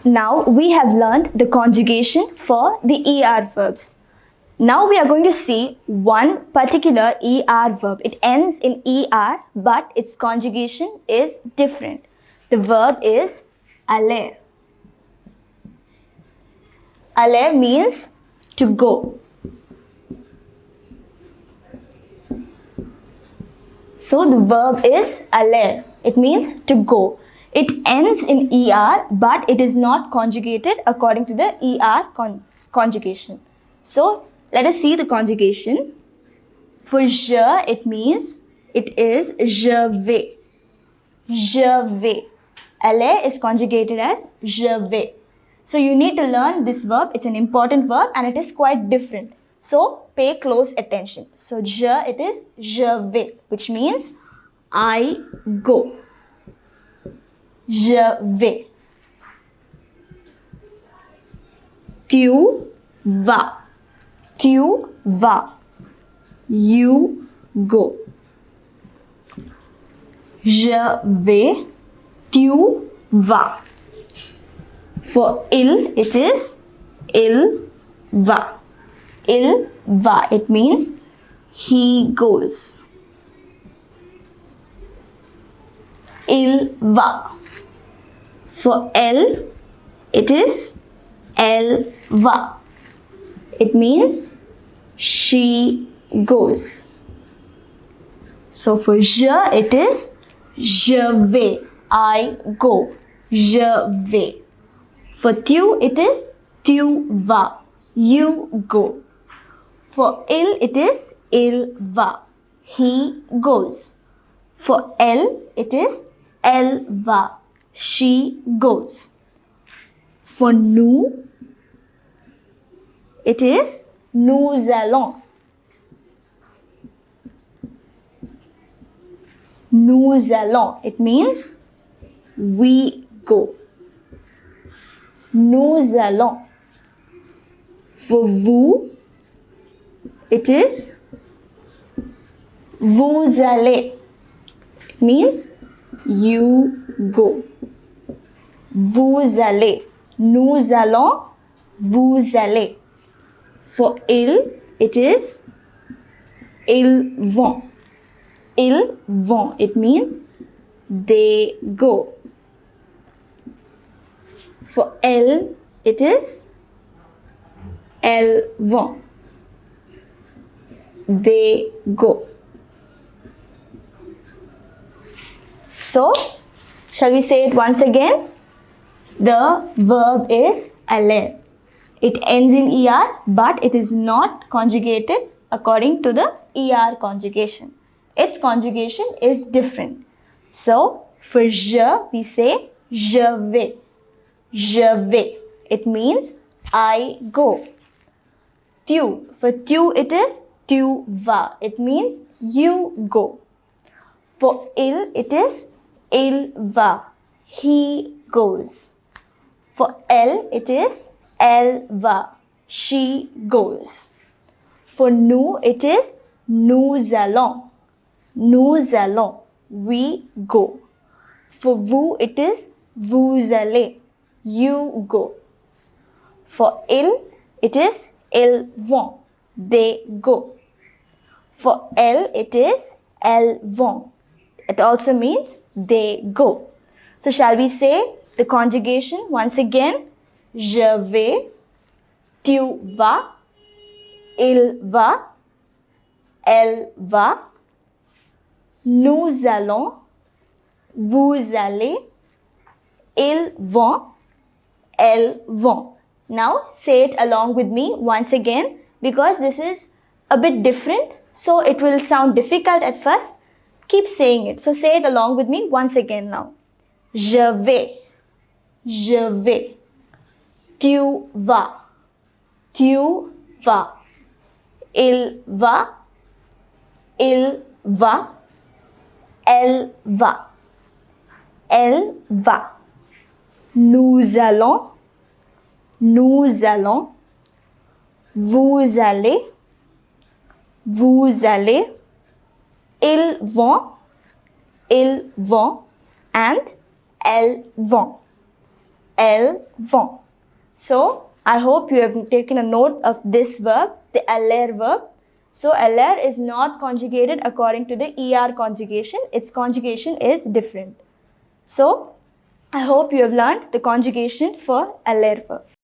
Now we have learned the conjugation for the ER verbs. Now we are going to see one particular ER verb. It ends in ER but its conjugation is different. The verb is aller. Aller means to go. So the verb is aller. It means to go. It ends in ER but it is not conjugated according to the ER conjugation. So let us see the conjugation. For je, it means it is je vais. Je vais. Aller is conjugated as je vais. So you need to learn this verb. It's an important verb and it is quite different. So pay close attention. So je, it is je vais, which means I go. Je vais. Tu vas. Tu vas. You go. Je vais. Tu vas. For il, it is il va. Il va. It means he goes. Il va. For elle, it is elle va. It means she goes. So for je, it is je vais. I go. Je vais. For tu, it is tu vas. You go. For il, it is il va. He goes. For elle, it is elle va. She goes. For nous, it is nous allons. Nous allons. It means we go. Nous allons. For vous, it is vous allez. It means you go. Vous allez. Nous allons. Vous allez. For ils, it is ils vont. Ils vont. It means they go. For elles, it is elles vont. They go. So, shall we say it once again? The verb is aller. It ends in ER but it is not conjugated according to the ER conjugation. Its conjugation is different. So, for je, we say je vais. Je vais. It means I go. Tu. For tu, it is tu vas. It means you go. For il, it is il va. He goes. For elle, it is elle va. She goes. For nous, it is nous allons. Nous allons. We go. For vous, it is vous allez. You go. For ils, it is ils vont. They go. For elles, it is elles vont. It also means they go. So shall we say the conjugation once again? Je vais, tu vas, il va, elle va, nous allons, vous allez, ils vont, elles vont. Now say it along with me once again because this is a bit different. So it will sound difficult at first. Keep saying it. So say it along with me once again now. Je vais. Je vais. Tu vas. Tu vas. Il va. Il va. Elle va. Elle va. Nous allons. Nous allons. Vous allez. Vous allez. Ils vont, and elles vont. L form. So I hope you have taken a note of this verb, the LR verb. So LR is not conjugated according to the ER conjugation. Its conjugation is different. So I hope you have learned the conjugation for LR verb.